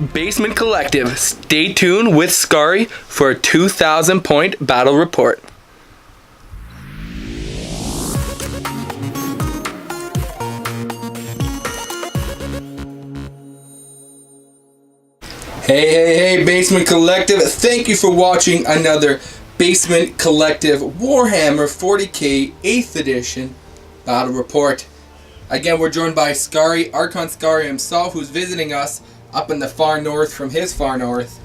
Basement Collective, stay tuned with Skari for a 2,000 point battle report. Hey, Basement Collective, thank you for watching another Basement Collective Warhammer 40k 8th edition battle report. Again, we're joined by Skari, Archon Skari himself, who's visiting us up in the far north from his far north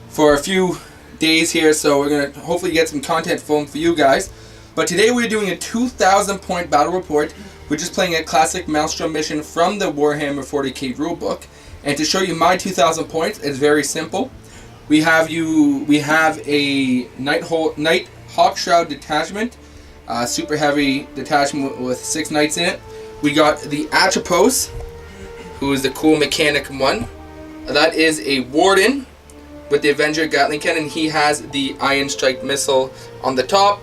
for a few days here, so we're going to hopefully get some content filmed for you guys. But today we're doing a 2,000 point battle report. We're just playing a classic Maelstrom mission from the Warhammer 40k rulebook. And to show you my 2,000 points, it's very simple. We have a Night Hawkshroud detachment, super heavy detachment with 6 knights in it. We got the Atropos, who is the cool mechanic one. That is a Warden with the Avenger Gatling cannon. He has the Iron Strike missile on the top.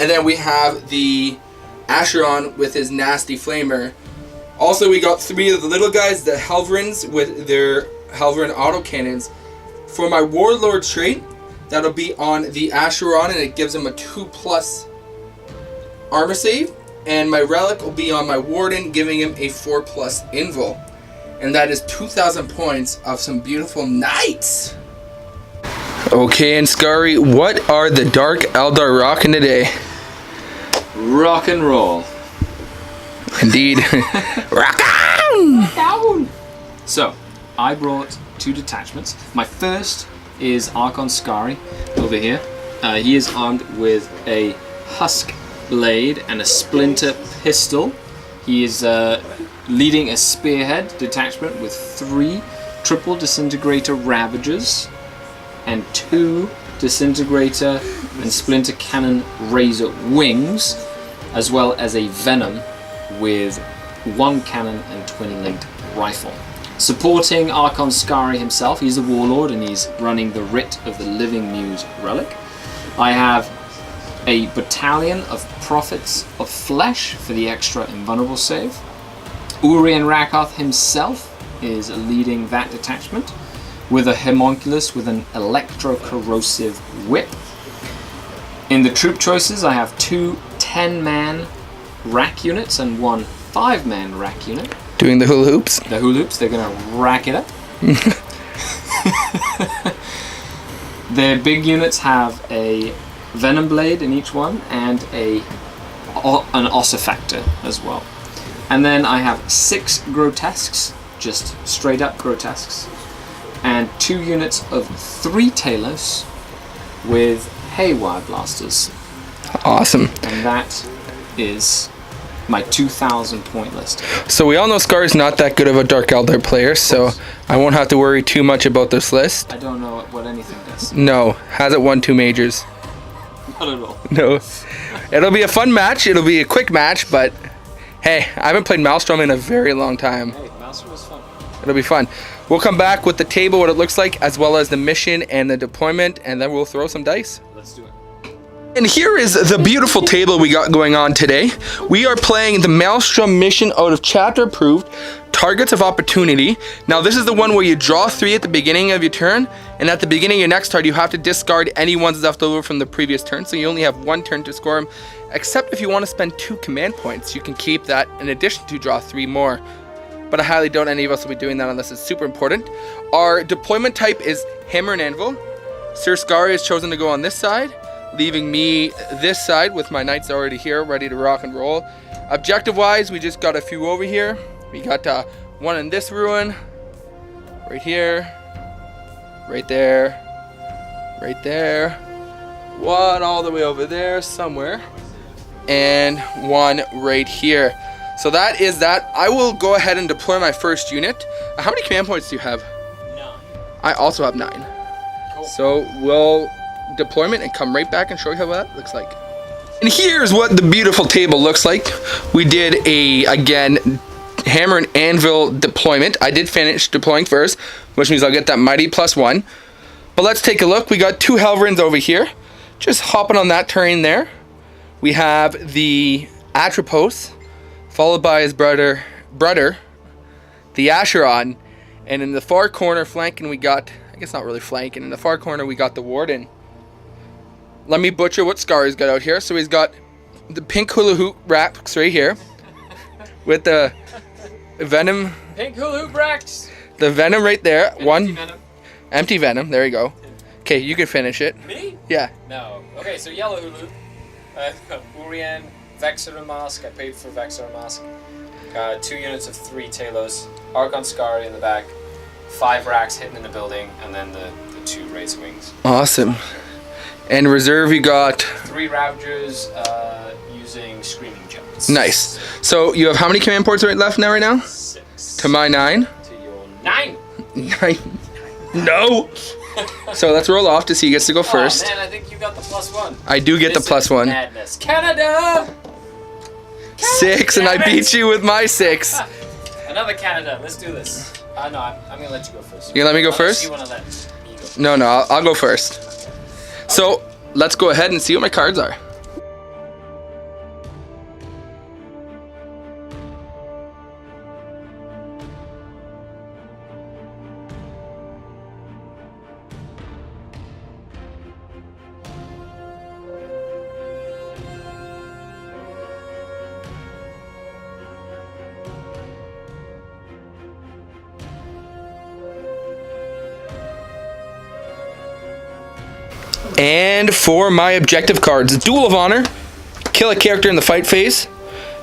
And then we have the Acheron with his nasty flamer. Also, we got 3 of the little guys, the Helverins with their Helverin autocannons. For my Warlord trait, that'll be on the Acheron, and it gives him a 2+ armor save. And my Relic will be on my Warden, giving him a 4+ invul. And that is 2,000 points of some beautiful knights. Okay, and Skari, what are the Dark Eldar rocking today? Rock and roll. Indeed. Rock on! So, I brought 2 detachments. My first is Archon Skari over here. He is armed with a Husk Blade and a Splinter Pistol. He is leading a Spearhead detachment with 3 Triple Disintegrator Ravagers and 2 Disintegrator and Splinter Cannon Razor Wings, as well as a Venom with 1 cannon and twin-linked rifle. Supporting Archon Skari himself, he's a warlord and he's running the Writ of the Living Muse relic. I have a battalion of Prophets of Flesh for the extra invulnerable save. Urian Rakoth himself is leading that detachment with a Homunculus with an electro-corrosive whip. In the troop choices, I have 2 10-man rack units and 1 5-man rack unit. Doing the hula hoops? The hula hoops, they're going to rack it up. Their big units have a Venom Blade in each one and an Ossifactor as well. And then I have 6 Grotesques, just straight up Grotesques, and 2 units of 3 Talos with Haywire Blasters. Awesome. And that is my 2,000 point list. So we all know Skari's not that good of a Dark Eldar player, so I won't have to worry too much about this list. I don't know what anything does. No, hasn't won 2 majors. Not at all. No. It'll be a fun match, it'll be a quick match, but hey, I haven't played Maelstrom in a very long time. Hey, Maelstrom was fun. It'll be fun. We'll come back with the table, what it looks like, as well as the mission and the deployment, and then we'll throw some dice. Let's do it. And here is the beautiful table we got going on today. We are playing the Maelstrom mission out of Chapter Approved, Targets of Opportunity. Now this is the one where you draw 3 at the beginning of your turn, and at the beginning of your next turn you have to discard any ones left over from the previous turn, so you only have 1 turn to score them, except if you want to spend 2 command points. You can keep that in addition to draw 3 more. But I highly doubt any of us will be doing that unless it's super important. Our deployment type is Hammer and Anvil. Sir Skari has chosen to go on this side, leaving me this side with my knights already here, ready to rock and roll. Objective-wise, we just got a few over here. We got 1 in this ruin, right here, right there, right there, 1 all the way over there somewhere, and 1 right here. So that is that. I will go ahead and deploy my first unit. How many command points do you have? 9. I also have 9. Cool. So we'll deployment and come right back and show you how that looks like. And here's what the beautiful table looks like. We did again, Hammer and Anvil deployment. I did finish deploying first, which means I'll get that mighty +1. But let's take a look. We got 2 Helverins over here. Just hopping on that terrain there. We have the Atropos, followed by his brother, the Acheron, And in the far corner, flanking, we got, I guess not really flanking, in the far corner we got the Warden. Let me butcher what Skari's got out here. So he's got the pink hula hoop racks right here with the venom. Pink hula hoop racks. The venom right there. And One empty venom. empty venom. There you go. Okay, you can finish it. Me? Yeah. No. Okay, so yellow hula hoop. Urian, Vexera Mask. I paid for Vexera Mask. 2 units of 3 Talos. Archon Skari in the back. 5 racks hidden in the building, and then the 2 Razor Wings. Awesome. And reserve, you got 3 Ravagers using Screaming Jets. nice. So you have how many command ports left now? Right now? 6. To my 9. To your 9. 9. No. So let's roll off to see who gets to go first. Oh man, I think you got the +1. I do get This the is +1. Madness. Canada. 6, and I beat you with my 6. Another Canada. Let's do this. No, I'm gonna let you go first. You gonna let me go Unless first? You wanna let me go. No, I'll go first. So let's go ahead and see what my cards are. And for my objective cards, Duel of Honor, kill a character in the fight phase,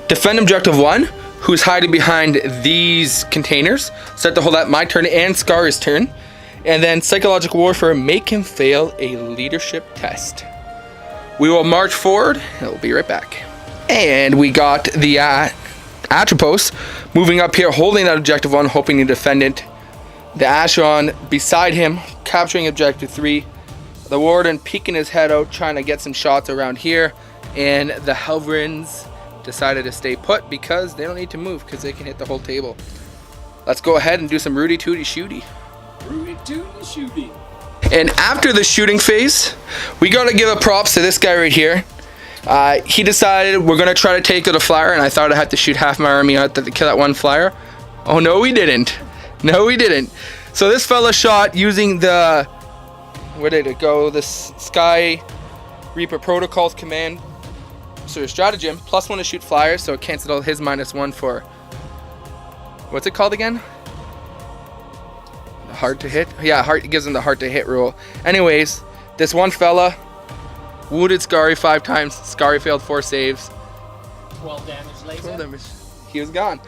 defend objective 1, who's hiding behind these containers, so I have to hold that my turn and Skari's turn, and then Psychological Warfare, make him fail a leadership test. We will march forward, and we'll be right back. And we got the Atropos moving up here, holding that objective 1, hoping to defend it. The Archon beside him, capturing objective 3. The Warden peeking his head out, trying to get some shots around here. And the Helverins decided to stay put because they don't need to move because they can hit the whole table. Let's go ahead and do some Rudy Tooty Shooty. Rudy Tooty Shooty. And after the shooting phase, we gotta give a props to this guy right here. He decided we're gonna try to take out a flyer, and I thought I had to shoot half my army out to kill that one flyer. Oh no, we didn't. No, we didn't. So this fella shot using the, where did it go? The Sky Reaper Protocols command sort of stratagem. +1 to shoot flyers, so it canceled out his -1 for, what's it called again? Hard to hit? Yeah, it gives him the hard to hit rule. Anyways, this one fella wounded Skari 5 times. Skari failed 4 saves. 12 damage later. 12 damage. He was gone.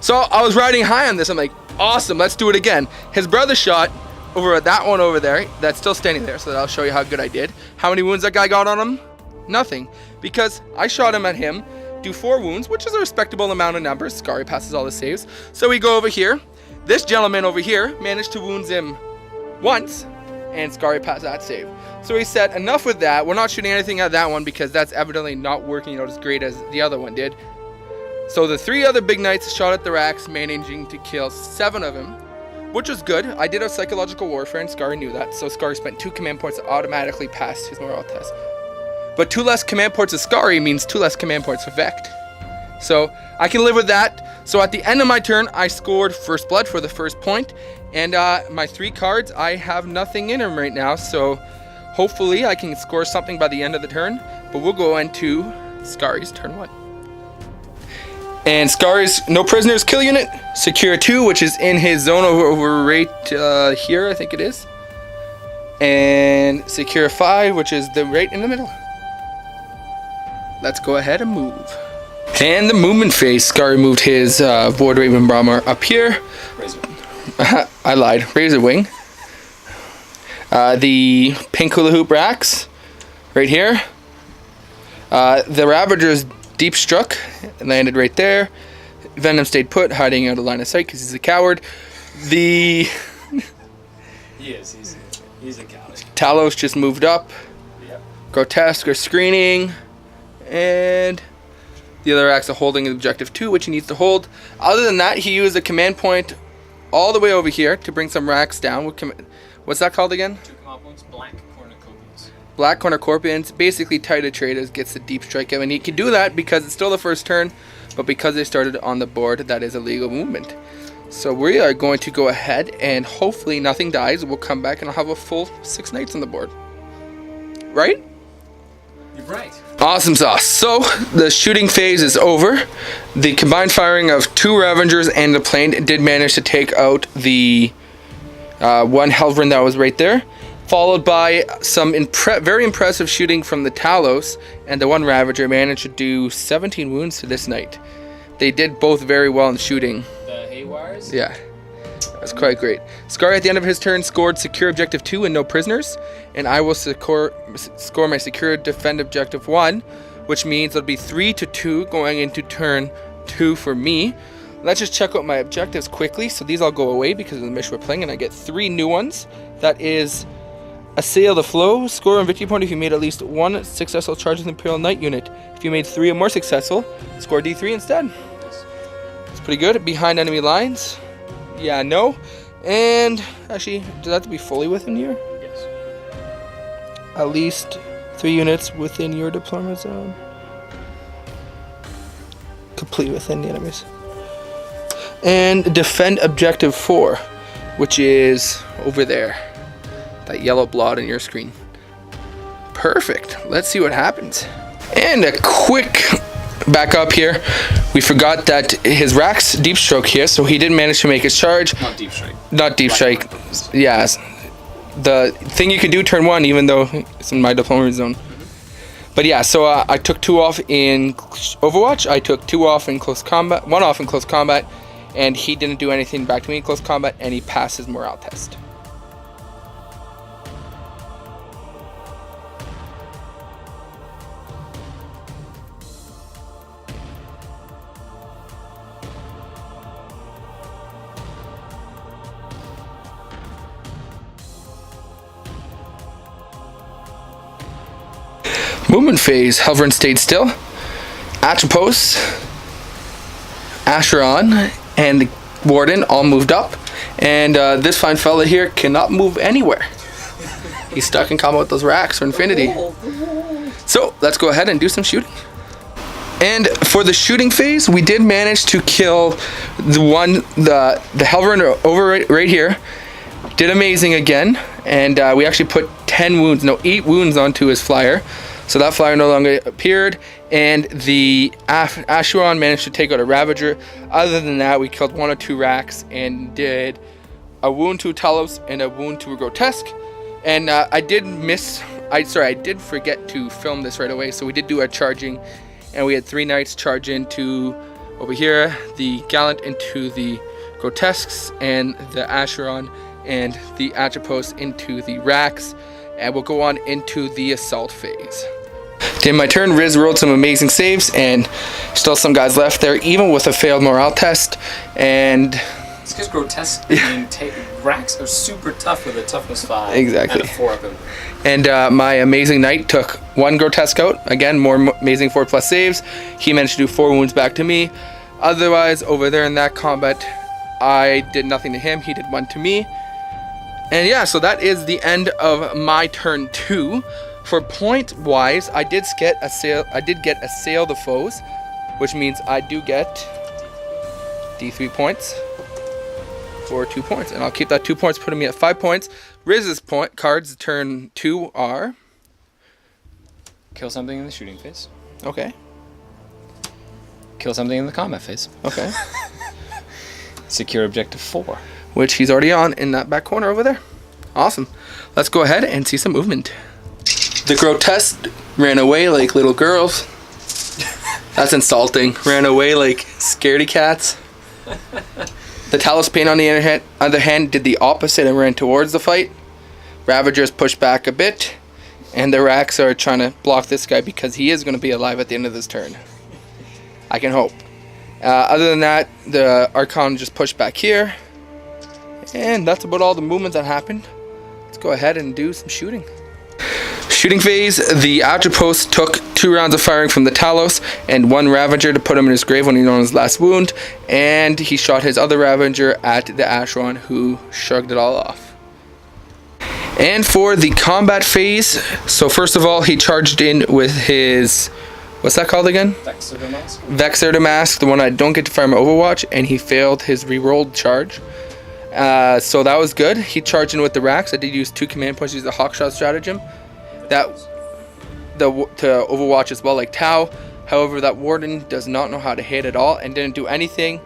So I was riding high on this. I'm like, awesome, let's do it again. His brother shot over at that one over there. That's still standing there, so that I'll show you how good I did. How many wounds that guy got on him? Nothing. Because I shot him at him, do 4 wounds, which is a respectable amount of numbers. Skari passes all the saves. So we go over here. This gentleman over here managed to wound him once, and Skari passed that save. So he said, enough with that. We're not shooting anything at that one because that's evidently not working out as great as the other one did. So the 3 other big knights shot at the racks, managing to kill 7 of them, which was good. I did a psychological warfare, and Skari knew that. So Skari spent 2 command points to automatically pass his morale test. But 2 less command points of Skari means 2 less command points for Vect. So I can live with that. So at the end of my turn, I scored first blood for the first point. And my 3 cards, I have nothing in them right now. So hopefully I can score something by the end of the turn. But we'll go into Skari's turn 1. And Skari's no prisoners kill unit. Secure 2, which is in his zone over right here, I think it is. And secure 5, which is right in the middle. Let's go ahead and move. And the movement phase, Skari moved his Void Raven Bomber up here. Razor. I lied. Razor Wing. The pink hula hoop racks right here. The Ravager's deep struck and landed right there. Venom stayed put, hiding out of line of sight because he's a coward. The He is. He's a coward. Talos just moved up. Yep. Grotesque are screening, and the other racks are holding objective 2, which he needs to hold. Other than that, he used a command point all the way over here to bring some racks down. What's that called again? 2 command points. Black cornucopias. Black cornucopians. Basically, Titan Traders gets the deep strike out, and he can do that because it's still the first turn, but because they started on the board, that is a legal movement. So we are going to go ahead and hopefully nothing dies. We'll come back and I'll have a full 6 knights on the board. Right? You're right. Awesome sauce. So the shooting phase is over. The combined firing of 2 Ravengers and the plane did manage to take out the one Helverin that was right there, followed by some very impressive shooting from the Talos, and the one Ravager managed to do 17 wounds to this knight. They did both very well in shooting. The Haywires? Yeah, that's quite great. Skari at the end of his turn scored secure objective 2 and no prisoners, and I will score my secure defend objective 1, which means it'll be 3-2 going into turn 2 for me. Let's just check out my objectives quickly. So these all go away because of the mission we're playing, and I get 3 new ones. That is assail the flow, score on victory point if you made at least 1 successful charge with Imperial Knight unit. If you made 3 or more successful, score D3 instead. It's pretty good. Behind enemy lines. Yeah, no. And actually, does that have to be fully within here? Yes. At least 3 units within your deployment zone. Complete within the enemies. And defend objective 4, which is over there. That yellow blot on your screen. Perfect. Let's see what happens. And a quick back up here. We forgot that his Rack's deep stroke here, so he didn't manage to make his charge. Not deep strike. Not deep strike. Yes. The thing you can do turn 1, even though it's in my deployment zone. But yeah, so I took 2 off in Overwatch. I took 2 off in close combat, 1 off in close combat, and he didn't do anything back to me in close combat, and he passed his morale test. Movement phase, Helverin stayed still. Atropos, Acheron, and Warden all moved up. And this fine fella here cannot move anywhere. He's stuck in combat with those racks for infinity. So let's go ahead and do some shooting. And for the shooting phase, we did manage to kill the Helverin over right here. Did amazing again. And we actually put 8 wounds onto his flyer. So that flyer no longer appeared, and the Acheron managed to take out a Ravager. Other than that, we killed 1 or 2 racks and did a wound to Talos and a wound to a Grotesque. And I did forget to film this right away, so we did do a charging, and we had 3 knights charge into over here, the Gallant into the Grotesques, and the Acheron and the Atropos into the racks. And we'll go on into the assault phase. In my turn, Riz rolled some amazing saves, and still some guys left there, even with a failed morale test. And it's because Grotesque racks are super tough with a toughness 5. Exactly. And a 4 of them. And my amazing knight took 1 Grotesque out. Again, more amazing 4+ saves. He managed to do 4 wounds back to me. Otherwise, over there in that combat, I did nothing to him. He did 1 to me. And yeah, so that is the end of my turn 2. For point wise, I did get assail the foes, which means I do get D3 points for 2 points, and I'll keep that 2 points, putting me at 5 points. Riz's cards turn 2 are kill something in the shooting phase. Okay. Kill something in the combat phase. Okay. Secure objective 4. Which he's already on in that back corner over there. Awesome. Let's go ahead and see some movement. The Grotesque ran away like little girls. That's insulting. Ran away like scaredy cats. The Talos Pain on the other hand did the opposite and ran towards the fight. Ravagers pushed back a bit, and the Racks are trying to block this guy because he is going to be alive at the end of this turn. I can hope. Other than that, the Archon just pushed back here. And that's about all the movement that happened. Let's go ahead and do some shooting. Shooting phase, the Atropos took 2 rounds of firing from the Talos and 1 Ravager to put him in his grave when he on his last wound, and he shot his other Ravager at the Acheron, who shrugged it all off. And for the combat phase, so first of all, he charged in with his what's that called again? Vexer the Mask. Vexer the Mask, the one I don't get to fire my Overwatch, and he failed his rerolled charge. So that was good. He charged in with the racks. I did use 2 command points, use the Hawkshot stratagem. To Overwatch as well, like Tau. However, that Warden does not know how to hit at all and didn't do anything.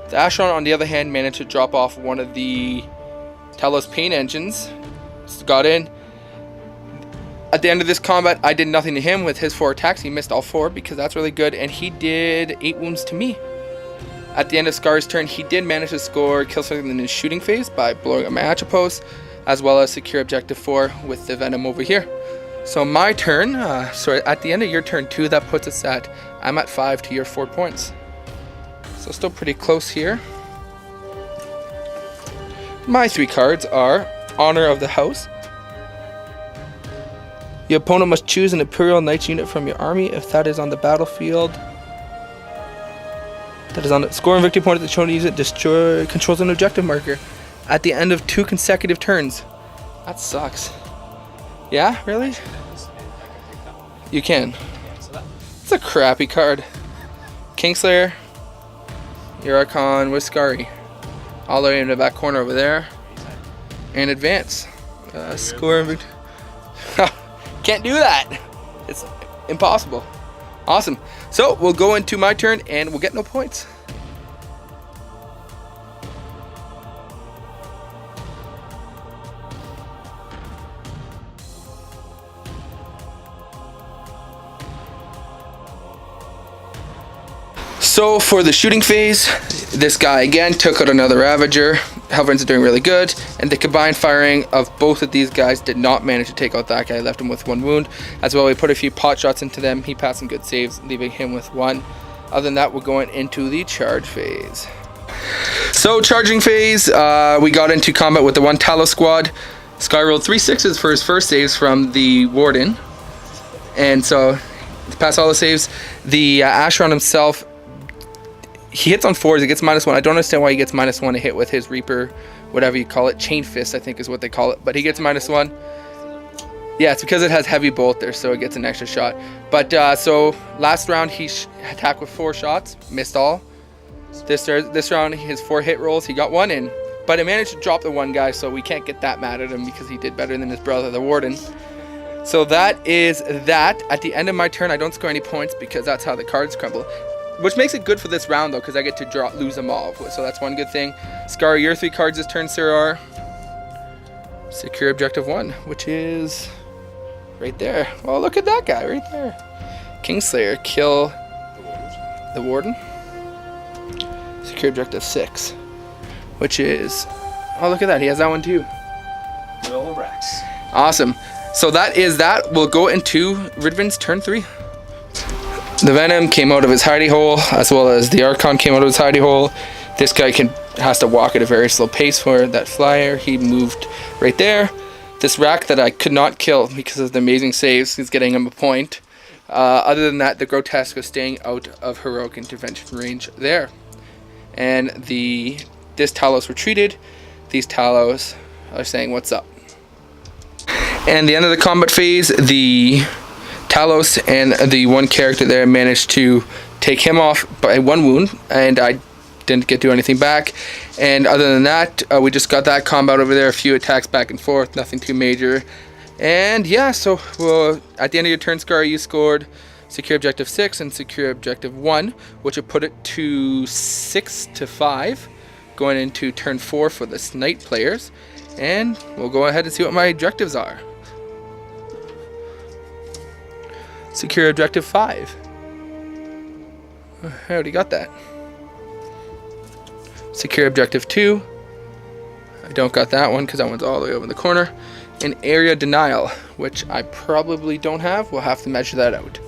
The Archon, on the other hand, managed to drop off one of the Talos Pain engines. Got in. At the end of this combat, I did nothing to him with his 4 attacks. He missed all 4 because that's really good, and he did 8 wounds to me. At the end of Skari's turn, he did manage to score kill something in his shooting phase by blowing up my Hatchet Post, as well as secure objective 4 with the Venom over here. So my turn, so at the end of your turn 2, that puts us at, I'm at 5 to your 4 points. So still pretty close here. My 3 cards are Honor of the House. Your opponent must choose an Imperial Knights unit from your army. If that is on the battlefield, that is on the score and victory point at the chosen use it, controls an objective marker at the end of 2 consecutive turns. That sucks. Yeah, really? You can. It's a crappy card. Kingslayer, your Archon with Skari. All the way in the back corner over there. And advance. Score and victory. Can't do that. It's impossible. Awesome. So we'll go into my turn and we'll get no points. So for the shooting phase, this guy again took out another Ravager. Helvins are doing really good, and the combined firing of both of these guys did not manage to take out that guy. Left him with 1 wound. As well, we put a few pot shots into them. He passed some good saves, leaving him with 1. Other than that, we're going into the charge phase. So charging phase, we got into combat with the 1 Talos squad. Sky rolled 3 6s for his first saves from the Warden, and so passed all the saves. The Asheron himself, he hits on 4s, he gets -1. I don't understand why he gets -1 to hit with his Reaper, whatever you call it. Chain Fist, I think is what they call it. But he gets -1. Yeah, it's because it has heavy bolt there, so it gets an extra shot. But so last round he attacked with 4 shots, missed all. This round, his 4 hit rolls, he got 1 in. But he managed to drop the 1 guy, so we can't get that mad at him because he did better than his brother, the Warden. So that is that. At the end of my turn, I don't score any points because that's how the cards crumble. Which makes it good for this round though, because I get to lose them all. So that's one good thing. Skari, your 3 cards this turn, sir, are secure objective 1, which is right there. Oh, look at that guy right there. Kingslayer, kill the Warden. Secure objective 6, which is, oh, look at that. He has that one too. Roll racks. Awesome. So that is that. We'll go into Ridvin's turn 3. The Venom came out of his hidey hole, as well as the Archon came out of his hidey hole. This guy has to walk at a very slow pace for that flyer. He moved right there. This rack that I could not kill because of the amazing saves is getting him a point. Other than that, the Grotesque is staying out of heroic intervention range there. And this Talos retreated. These Talos are saying, "What's up?" And the end of the combat phase, the Talos and the 1 character there managed to take him off by 1 wound, and I didn't get to do anything back. And other than that, we just got that combat over there, a few attacks back and forth, nothing too major. And yeah, so at the end of your turn, Skari, you scored secure objective 6 and secure objective 1, which would put it to 6 to 5, going into turn 4 for the Knight players. And we'll go ahead and see what my objectives are. Secure objective 5. I already got that. Secure objective 2. I don't got that one because that one's all the way over in the corner. And area denial, which I probably don't have. We'll have to measure that out.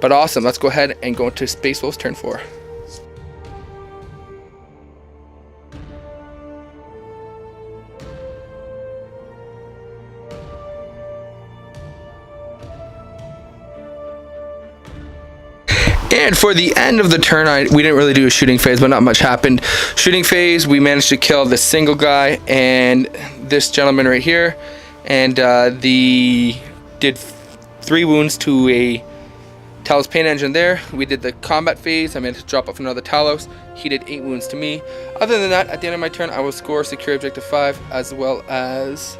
But awesome, let's go ahead and go into Space Wolf's turn 4. And for the end of the turn, we didn't really do a shooting phase, but not much happened. Shooting phase, we managed to kill this single guy and this gentleman right here, and did 3 wounds to a Talos Pain Engine there. We did the combat phase. I managed to drop off another Talos. He did 8 wounds to me. Other than that, at the end of my turn, I will score Secure Objective 5 as well as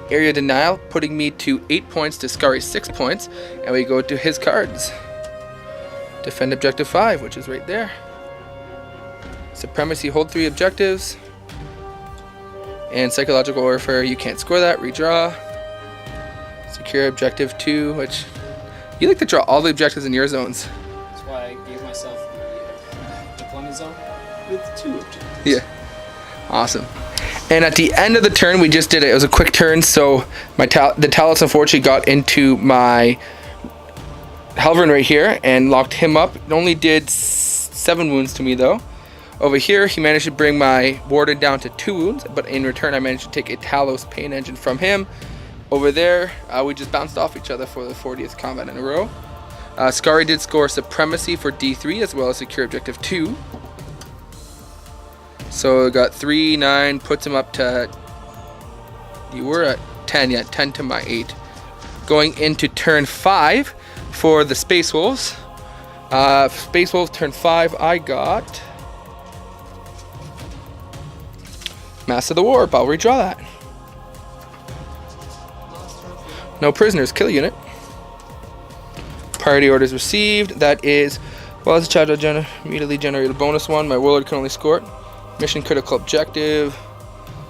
Area Denial, putting me to 8 points to Skari's 6 points. And we go to his cards. Defend Objective 5, which is right there. Supremacy, hold 3 objectives. And Psychological Warfare, you can't score that. Redraw. Secure Objective 2, which you like to draw all the objectives in your zones. That's why I gave myself the deployment zone with 2 objectives. Yeah. Awesome. And at the end of the turn, we just did it. It was a quick turn, so the Talos unfortunately got into my Helverin right here and locked him up. It only did 7 wounds to me though. Over here, he managed to bring my Warden down to 2 wounds, but in return, I managed to take a Talos Pain Engine from him. Over there, we just bounced off each other for the 40th combat in a row. Skari did score Supremacy for D3 as well as Secure Objective 2. So I got 3, 9, puts him up to, you were at 10, yeah, 10 to my 8. Going into turn 5 for the Space Wolves. Space Wolves turn 5, I got Master of the Warp. I'll redraw that. No prisoners, kill unit. Priority orders received. That is, well, as a child, I'll immediately generate a bonus 1. My warlord can only score it. Mission critical objective.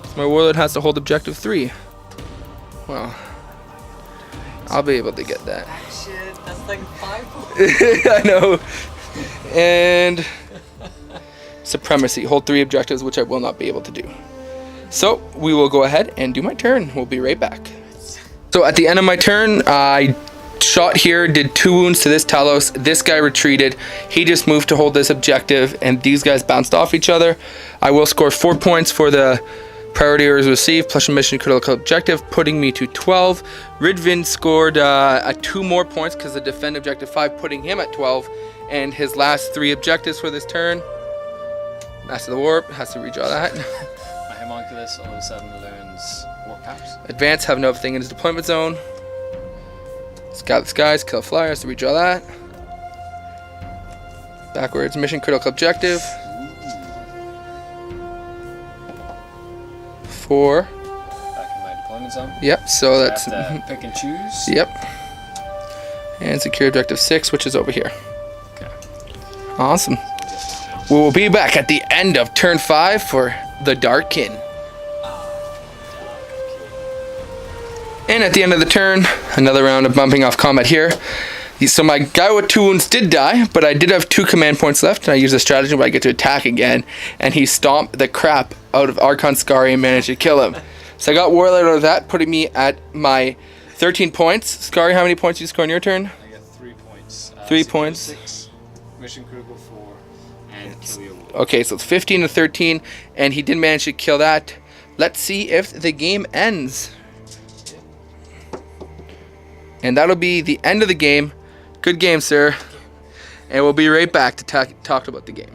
So my warlord has to hold objective 3. Well, I'll be able to get that. Shit, that's like 5 points. I know. And Supremacy, hold 3 objectives, which I will not be able to do. So we will go ahead and do my turn. We'll be right back. So at the end of my turn, I shot here, did 2 wounds to this Talos. This guy retreated. He just moved to hold this objective, and these guys bounced off each other. I will score 4 points for the priority orders received, plus a mission critical objective, putting me to 12. Ridvin scored 2 more points because of defend objective 5, putting him at 12. And his last 3 objectives for this turn. Master of the Warp, has to redraw that. My homunculus all of a sudden learns warp powers. Advance, have no thing in his deployment zone. Scout the skies, kill flyers, to redraw that. Backwards, mission critical objective. 4. Back in my deployment zone. Yep, so that's... I have to pick and choose. Yep. And secure objective 6, which is over here. Okay. Awesome. We will be back at the end of turn 5 for the Darkin. And at the end of the turn, another round of bumping off combat here. So my guy with 2 wounds did die, but I did have 2 command points left, and I used a strategy where I get to attack again, and he stomped the crap out of Archon Skari and managed to kill him. So I got Warlord out of that, putting me at my 13 points. Skari, how many points did you score in your turn? I got 3 points. 3 points. 6, mission critical 4, and kill your warlord. Okay, so it's 15 to 13, and he did manage to kill that. Let's see if the game ends. And that'll be the end of the game. Good game, sir. And we'll be right back to talk about the game.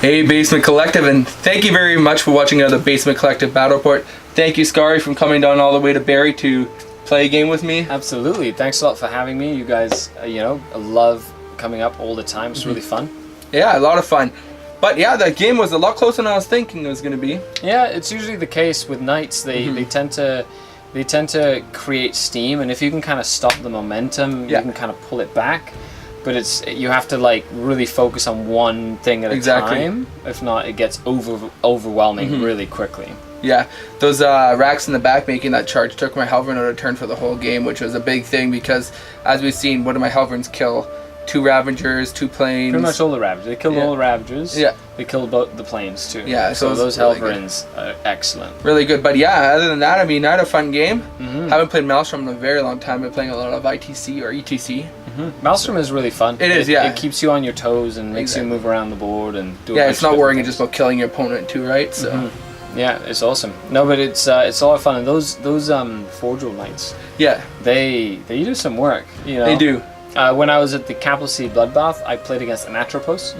Hey, Basement Collective, and thank you very much for watching another Basement Collective Battle Report. Thank you, Skari, for coming down all the way to Barrie to play a game with me. Absolutely. Thanks a lot for having me. You guys, I love coming up all the time. It's really fun. Yeah, a lot of fun. But yeah, the game was a lot closer than I was thinking it was going to be. Yeah, it's usually the case with Knights. They tend to create steam, and if you can kind of stop the momentum, you can kind of pull it back. But you have to like really focus on one thing at a time. If not, it gets overwhelming really quickly. Yeah, those racks in the back making that charge took my Helverin out of turn for the whole game, which was a big thing because, as we've seen, one of my Helverins kill 2 Ravagers, 2 planes. Pretty much all the Ravagers. They killed all the Ravagers. Yeah. They killed both the planes too. Yeah, so those really Helverins are excellent. Really good. But yeah, other than that, I mean, I had a fun game. Haven't played Maelstrom in a very long time. I've been playing a lot of ITC or ETC. Maelstrom is really fun. It is, yeah. It keeps you on your toes and makes you move around the board and do. Yeah, it's not worrying just about killing your opponent too, right? So. Yeah, it's awesome. No, but it's a lot of fun. And those Forgeworld Knights. Yeah. They do some work. They do. When I was at the Capital Sea Bloodbath, I played against an Atropos.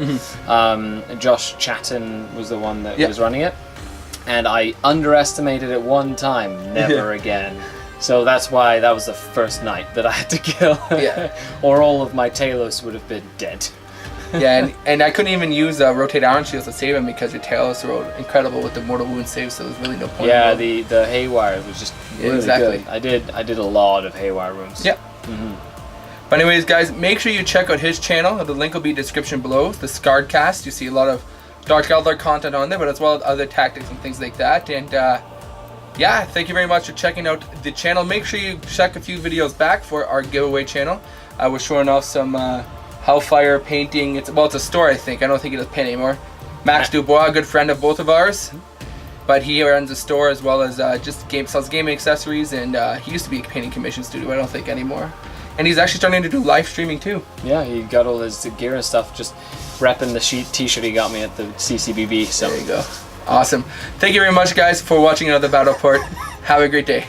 Josh Chatton was the one that was running it, and I underestimated it one time. Never again. So that's why that was the first knight that I had to kill. Yeah. Or all of my Talos would have been dead. Yeah, and I couldn't even use rotate iron shields to save him because your Talos rolled incredible with the mortal wound save, so there's really no point. Yeah, the haywire was just really exactly good. I did a lot of haywire runes. Yeah. But anyways, guys, make sure you check out his channel. The link will be in the description below. The Scarred Cast. You see a lot of Dark Eldar content on there, but as well as other tactics and things like that. And yeah, thank you very much for checking out the channel. Make sure you check a few videos back for our giveaway channel. I was showing off some Hellfire painting. It's a store, I think. I don't think it does paint anymore. Max Dubois, a good friend of both of ours, but he runs a store as well as just sells gaming accessories, and he used to be a painting commission studio. I don't think anymore. And he's actually starting to do live streaming too. Yeah, he got all his gear and stuff, just repping the t-shirt he got me at the CCBB. So there you go. Awesome. Thank you very much, guys, for watching another Battle Report. Have a great day.